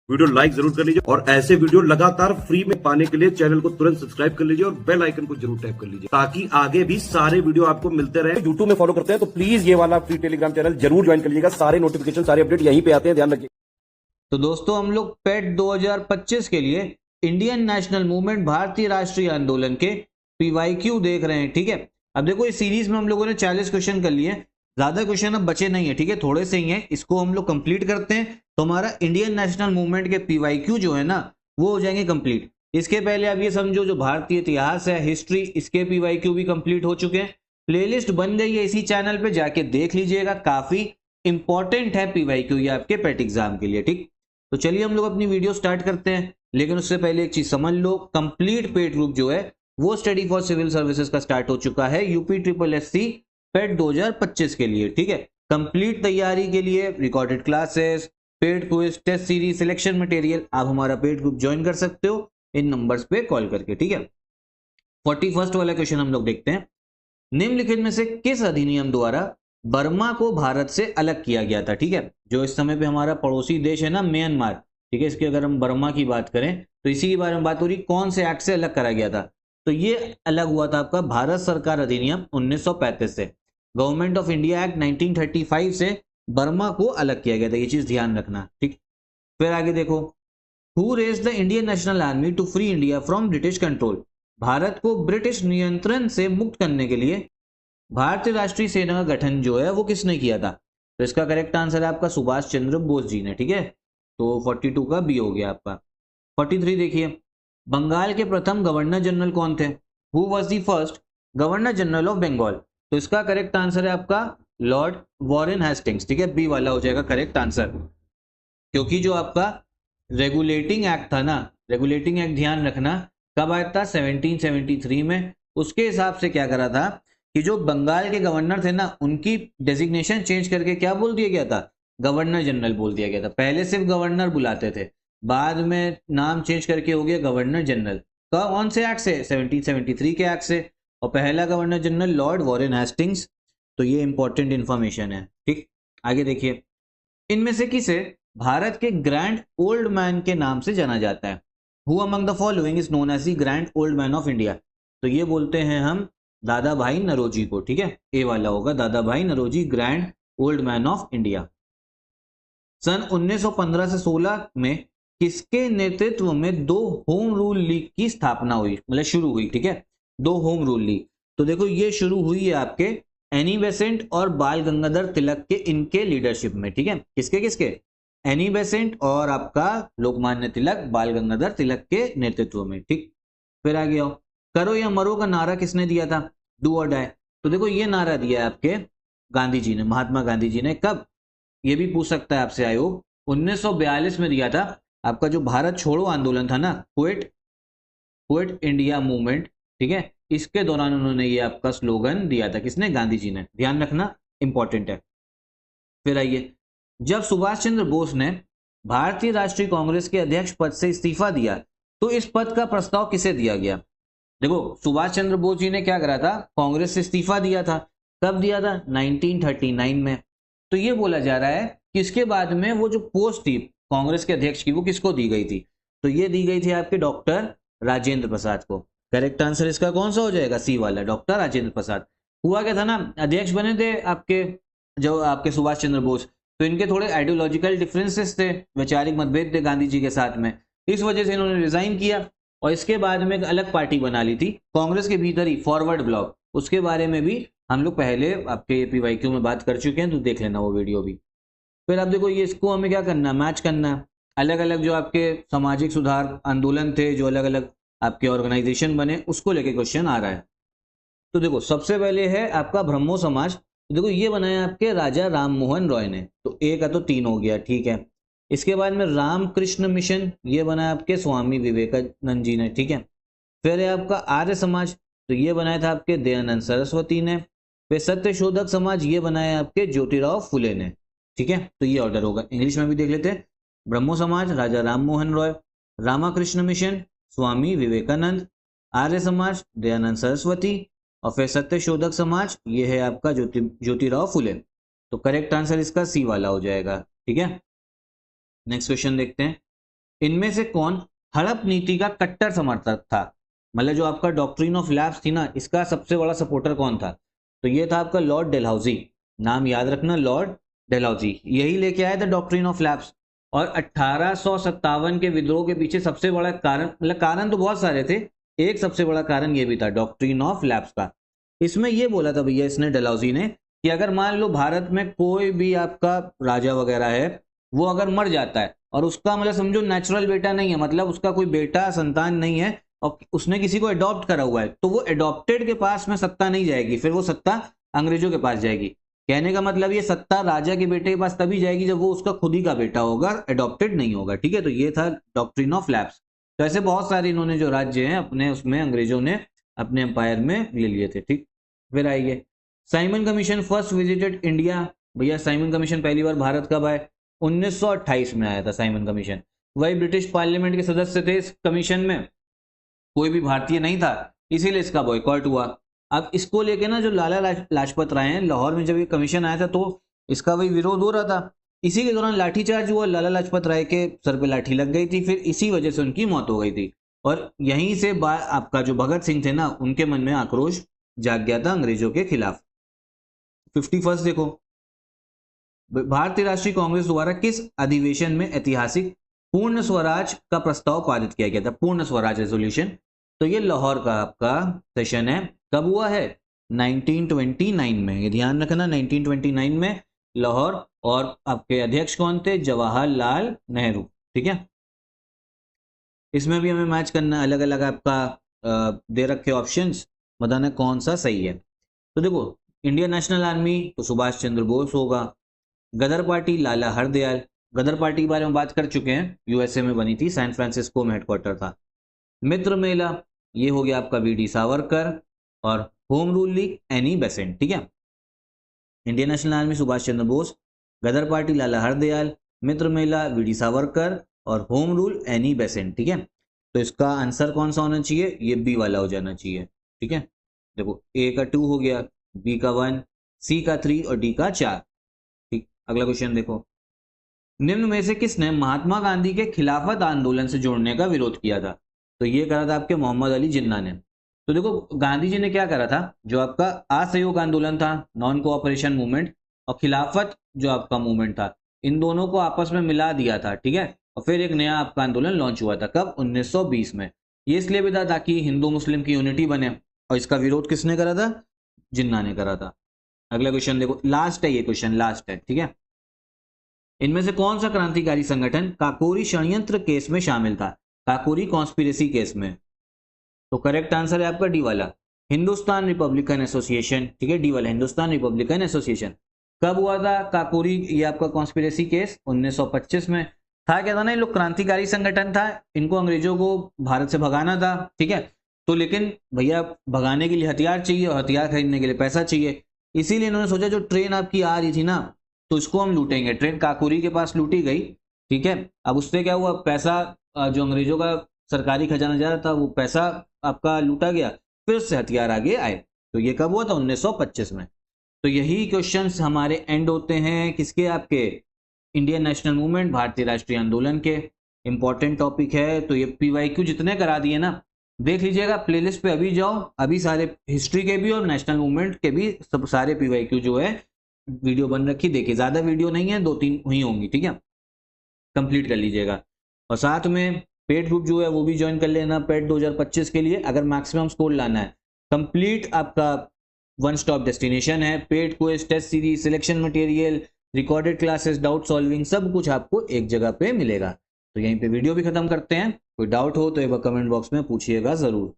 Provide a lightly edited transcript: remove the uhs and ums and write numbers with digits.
Video like जरूर कर लीजिए और ऐसे वीडियो लगातार फ्री में पाने के लिए चैनल को तुरंत सब्सक्राइब कर लीजिए और बेल आइकन को जरूर टैप कर लीजिए ताकि आगे भी सारे वीडियो आपको मिलते रहे। यूट्यूब में फॉलो करते हैं तो प्लीज ये वाला फ्री टेलीग्राम चैनल जरूर ज्वाइन कर लीजिएगा। सारे नोटिफिकेशन सारे अपडेट यहीं पे आते हैं, ध्यान रखिए। तो दोस्तों हम लोग पेट 2025 के लिए इंडियन नेशनल मूवमेंट भारतीय राष्ट्रीय आंदोलन के पीवाईक्यू देख रहे हैं। ठीक है, अब देखो इस सीरीज में हम लोगों ने 40 क्वेश्चन कर लिए, ज्यादा क्वेश्चन अब बचे नहीं है। ठीक है, थोड़े से ही हैं, इसको हम लोग कंप्लीट करते हैं तो हमारा इंडियन नेशनल मूवमेंट के पीवाईक्यू जो है ना वो हो जाएंगे कंप्लीट। इसके पहले आप ये समझो जो भारतीय इतिहास है, हिस्ट्री, इसके पीवाईक्यू भी कंप्लीट हो चुके हैं। प्लेलिस्ट बन गई है इसी चैनल पे, जाके देख लीजिएगा, काफी इंपॉर्टेंट है पीवाईक्यू ये आपके पेट एग्जाम के लिए। ठीक, तो चलिए हम लोग अपनी वीडियो स्टार्ट करते हैं, लेकिन उससे पहले एक चीज समझ लो, कंप्लीट पेट ग्रुप जो है वो स्टडी फॉर सिविल सर्विसेज का स्टार्ट हो चुका है यूपी ट्रिपल एससी पेट 2025 के लिए। ठीक है, कंप्लीट तैयारी के लिए recorded classes, paid quiz, test series, selection material, आप हमारा पेड ग्रुप ज्वाइन कर सकते हो इन नंबर्स पे कॉल करके। ठीक है, 41 वाला क्वेश्चन हम लोग देखते हैं। निम्नलिखित में से किस अधिनियम द्वारा बर्मा को भारत से अलग किया गया था? ठीक है, जो इस समय पे हमारा पड़ोसी देश है ना म्यांमार, ठीक है, इसकी अगर हम बर्मा की बात करें तो इसी के बारे में बात हो रही, कौन से एक्ट से अलग करा गया था? तो ये अलग हुआ था आपका भारत सरकार अधिनियम 1935 से। गवर्नमेंट ऑफ इंडिया एक्ट 1935 से बर्मा को अलग किया गया था, ये चीज ध्यान रखना। ठीक, फिर आगे देखो, who raised the Indian National Army to free India from British control? Bharat को ब्रिटिश नियंत्रण से मुक्त करने के लिए भारतीय राष्ट्रीय सेना का गठन जो है वो किसने किया था? तो इसका करेक्ट आंसर है आपका सुभाष चंद्र बोस जी ने। ठीक है, तो 42 का बी हो गया आपका। 43 देखिए, बंगाल के प्रथम गवर्नर जनरल कौन थे? Who was the first governor general of Bengal? तो इसका करेक्ट आंसर है आपका लॉर्ड वॉरेन हेस्टिंग्स। ठीक है, बी वाला हो जाएगा करेक्ट आंसर, क्योंकि जो आपका रेगुलेटिंग एक्ट था ना, रेगुलेटिंग एक्ट ध्यान रखना कब आया था? 1773 में। उसके हिसाब से क्या करा था कि जो बंगाल के गवर्नर थे ना उनकी डेजिग्नेशन चेंज करके क्या बोल दिया गया था? गवर्नर जनरल बोल दिया गया था। पहले सिर्फ गवर्नर बुलाते थे, बाद में नाम चेंज करके हो गया गवर्नर जनरल। कौन से एक्ट से? 1773 के एक्ट से। और पहला governor general Lord Warren Hastings. तो ये इंपॉर्टेंट इंफॉर्मेशन है। ठीक, आगे देखिए, इनमें से किसे भारत के ग्रैंड ओल्ड मैन के नाम से जाना जाता है? Who among the following is known as the grand old man of India? तो ये बोलते हैं हम दादा भाई नरोजी को। ठीक है, ए वाला होगा Dadabhai Naoroji, grand old man of India. सन 1915 से 16 में किसके नेतृत्व में दो होम रूल लीग की स्थापना हुई, मतलब शुरू हुई? ठीक है, दो होम रूल लीग। तो देखो ये शुरू हुई है आपके एनी बेसेंट और बाल गंगाधर तिलक के, इनके लीडरशिप में। ठीक है, किसके किसके? एनी बेसेंट और आपका लोकमान्य तिलक, बाल गंगाधर तिलक के नेतृत्व में। ठीक, फिर आ गया, करो या मरो का नारा किसने दिया था? डू और डाई। तो देखो ये नारा दिया है आपके गांधी जी ने, महात्मा गांधी जी ने। कब? ये भी पूछ सकता है आपसे आयोग, 1942 में दिया था। आपका जो भारत छोड़ो आंदोलन था ना, क्विट इंडिया मूवमेंट, ठीक है, इसके दौरान उन्होंने ये आपका स्लोगन दिया था। किसने? गांधी जी ने। ध्यान रखना, इंपॉर्टेंट है। फिर आइए, जब सुभाष चंद्र बोस ने भारतीय राष्ट्रीय कांग्रेस के अध्यक्ष पद से इस्तीफा दिया तो इस पद का प्रस्ताव किसे दिया गया? देखो सुभाष चंद्र बोस जी ने क्या करा था? कांग्रेस से इस्तीफा दिया था। कब दिया था? 1939 में। तो ये बोला जा रहा है कि इसके बाद में वो जो पोस्ट थी कांग्रेस के अध्यक्ष की वो किसको दी गई थी? तो ये दी गई थी आपके डॉक्टर राजेंद्र प्रसाद को। करेक्ट आंसर इसका कौन सा हो जाएगा? सी वाला, डॉक्टर राजेंद्र प्रसाद। हुआ क्या था ना, अध्यक्ष बने थे आपके जो आपके सुभाष चंद्र बोस, तो इनके थोड़े आइडियोलॉजिकल डिफरेंसेस थे, वैचारिक मतभेद थे गांधी जी के साथ में, इस वजह से इन्होंने रिजाइन किया और इसके बाद में एक अलग पार्टी बना ली थी कांग्रेस के भीतर ही, फॉरवर्ड ब्लॉक। उसके बारे में भी हम लोग पहले आपके पीवाईक्यू में बात कर चुके हैं, तो देख लेना वो वीडियो भी। फिर आप देखो ये, इसको हमें क्या करना है? मैच करना है। अलग अलग जो आपके सामाजिक सुधार आंदोलन थे, जो अलग अलग आपके ऑर्गेनाइजेशन बने, उसको लेके क्वेश्चन आ रहा है। तो देखो सबसे पहले है आपका ब्रह्मो समाज। तो देखो ये बनाया आपके राजा राम मोहन रॉय ने, तो एक का तो 3 हो गया। ठीक है, इसके बाद में रामकृष्ण मिशन, ये बनाया आपके स्वामी विवेकानंद जी ने। ठीक है, फिर है आपका आर्य समाज, तो ये बनाया था आपके दयानंद सरस्वती ने। फिर सत्य शोधक समाज, ये बनाया आपके ज्योतिराव फुले ने। ठीक है, तो ये ऑर्डर होगा। इंग्लिश में भी देख लेते हैं, ब्रह्मो समाज राजा राम मोहन रॉय, रामाकृष्ण मिशन स्वामी विवेकानंद, आर्य समाज दयानंद सरस्वती, और फिर सत्य शोधक समाज ये है आपका ज्योतिराव फुले। तो करेक्ट आंसर इसका सी वाला हो जाएगा। ठीक है, नेक्स्ट क्वेश्चन देखते हैं। इनमें से कौन हड़प नीति का कट्टर समर्थक था? मतलब जो आपका डॉक्ट्रिन ऑफ लैप्स थी ना, इसका सबसे बड़ा सपोर्टर कौन था? तो ये था आपका लॉर्ड डलहौजी। नाम याद रखना, लॉर्ड डलहौजी, यही लेके आया था डॉक्ट्रिन ऑफ लैप्स। और 1857 के विद्रोह के पीछे सबसे बड़ा कारण, मतलब कारण तो बहुत सारे थे, एक सबसे बड़ा कारण ये भी था डॉक्ट्रिन ऑफ लैप्स का। इसमें ये बोला था भैया इसने, डलहौजी ने, कि अगर मान लो भारत में कोई भी आपका राजा वगैरह है, वो अगर मर जाता है और उसका मतलब समझो नेचुरल बेटा नहीं है, मतलब उसका कोई बेटा संतान नहीं है और उसने किसी को अडॉप्ट करा हुआ है, तो वो अडॉप्टेड के पास में सत्ता नहीं जाएगी, फिर वो सत्ता अंग्रेजों के पास जाएगी। कहने का मतलब ये सत्ता राजा के बेटे के पास तभी जाएगी जब वो उसका खुद ही का बेटा होगा, अडॉप्टेड नहीं होगा। ठीक है, तो ये था डॉक्ट्रिन ऑफ लैप्स। तो ऐसे बहुत सारे इन्होंने जो राज्य हैं अपने, उसमें अंग्रेजों ने अपने एम्पायर में ले लिए थे। ठीक, फिर आइए Simon commission first visited India. भैया साइमन कमीशन पहली बार भारत कब आए? 1928 में आया था साइमन कमीशन। वही ब्रिटिश पार्लियामेंट के सदस्य थे इस कमीशन में, कोई भी भारतीय नहीं था, इसीलिए इसका बॉयकॉट हुआ। अब इसको लेके ना जो लाला लाजपत राय हैं, लाहौर में जब ये कमीशन आया था तो इसका वही विरोध हो रहा था। इसी के दौरान लाठीचार्ज हुआ, लाला लाजपत राय के सर पे लाठी लग गई थी, फिर इसी वजह से उनकी मौत हो गई थी। और यहीं से आपका जो भगत सिंह थे ना, उनके मन में आक्रोश जाग गया था अंग्रेजों के खिलाफ। 51 देखो, भारतीय राष्ट्रीय कांग्रेस द्वारा किस अधिवेशन में ऐतिहासिक पूर्ण स्वराज का प्रस्ताव पारित किया गया था? पूर्ण स्वराज रेजोल्यूशन। तो ये लाहौर का आपका सेशन है, कब हुआ है? 1929 में। ये ध्यान रखना, 1929 में लाहौर। और आपके अध्यक्ष कौन थे? जवाहरलाल नेहरू। ठीक है, इसमें भी हमें मैच करना, अलग अलग आपका दे रखे ऑप्शंस, बताना कौन सा सही है। तो देखो, इंडियन नेशनल आर्मी तो सुभाष चंद्र बोस होगा। गदर पार्टी लाला हरदयाल। गदर पार्टी के बारे में बात कर चुके हैं, यूएसए में बनी थी, सैन फ्रांसिस्को में हेडक्वार्टर था। मित्र मेला, ये हो गया आपका वीडी सावरकर। और home rule league Annie Besant. ठीक है, Indian National army Subhash Chandra Bose, गदर पार्टी लाला हरदयाल, मित्र मेला वीडी सावरकर, और होम रूल एनी बेसेंट। ठीक है, तो इसका आंसर कौन सा होना चाहिए? ये बी वाला हो जाना चाहिए। ठीक है, देखो ए का 2 हो गया, बी का 1, सी का 3 और डी का 4। ठीक, अगला क्वेश्चन देखो, निम्न में से किसने महात्मा गांधी के खिलाफत आंदोलन से जोड़ने का विरोध किया था? तो ये करा था आपके मोहम्मद अली जिन्ना ने। तो देखो, गांधी जी ने क्या करा था, जो आपका असहयोग आंदोलन था, नॉन कोऑपरेशन मूवमेंट, और खिलाफत जो आपका मूवमेंट था, इन दोनों को आपस में मिला दिया था। ठीक है, और फिर एक नया आपका आंदोलन लॉन्च हुआ था, कब? 1920 में। ये इसलिए भी था ताकि हिंदू मुस्लिम की यूनिटी बने, और इसका विरोध किसने करा था? जिन्ना ने करा था। अगला क्वेश्चन देखो, लास्ट है ये क्वेश्चन, लास्ट है। ठीक है, इनमें से कौन सा क्रांतिकारी संगठन काकोरी षड्यंत्र केस में शामिल था? काकोरी कॉन्स्पिरेसी केस में। तो करेक्ट आंसर है आपका डी वाला, हिंदुस्तान रिपब्लिकन एसोसिएशन। ठीक है, डी वाला हिंदुस्तान रिपब्लिकन एसोसिएशन। कब हुआ था काकोरी ये आपका कॉन्स्पिरेसी केस? 1925 में। था क्या था ना, ये लोग क्रांतिकारी संगठन था, इनको अंग्रेजों को भारत से भगाना था। ठीक है, तो लेकिन भैया भगाने के लिए हथियार चाहिए और हथियार खरीदने के लिए पैसा चाहिए, इसीलिए इन्होंने सोचा जो ट्रेन आपकी आ रही थी ना, तो इसको हम लूटेंगे। ट्रेन काकोरी के पास लूटी गई। ठीक है, अब उससे क्या हुआ, पैसा जो अंग्रेजों का सरकारी खजाना जा रहा था, वो पैसा आपका लूटा गया, फिर उससे हथियार आगे आए। तो ये कब हुआ था? 1925 में। तो यही क्वेश्चंस हमारे एंड होते हैं किसके? आपके इंडियन नेशनल मूवमेंट, भारतीय राष्ट्रीय आंदोलन के। इंपॉर्टेंट टॉपिक है, तो ये पीवाईक्यू जितने करा दिए ना, देख लीजिएगा प्लेलिस्ट पे, अभी जाओ, अभी सारे हिस्ट्री के भी और नेशनल मूवमेंट के भी सब सारे पीवाईक्यू जो है वीडियो बन रखी, देखिए ज्यादा वीडियो नहीं है, 2-3 हुई होंगी। ठीक है, कंप्लीट कर लीजिएगा। और साथ में पेड ग्रुप जो है वो भी ज्वाइन कर लेना पेड 2025 के लिए, अगर मैक्सिमम स्कोर लाना है। कंप्लीट आपका वन स्टॉप डेस्टिनेशन है, paid quiz, test series, selection material, recorded classes, doubt solving, सब कुछ आपको एक जगह पे मिलेगा। तो यहीं पे वीडियो भी खत्म करते हैं। कोई डाउट हो तो एक बार कमेंट बॉक्स में पूछिएगा जरूर।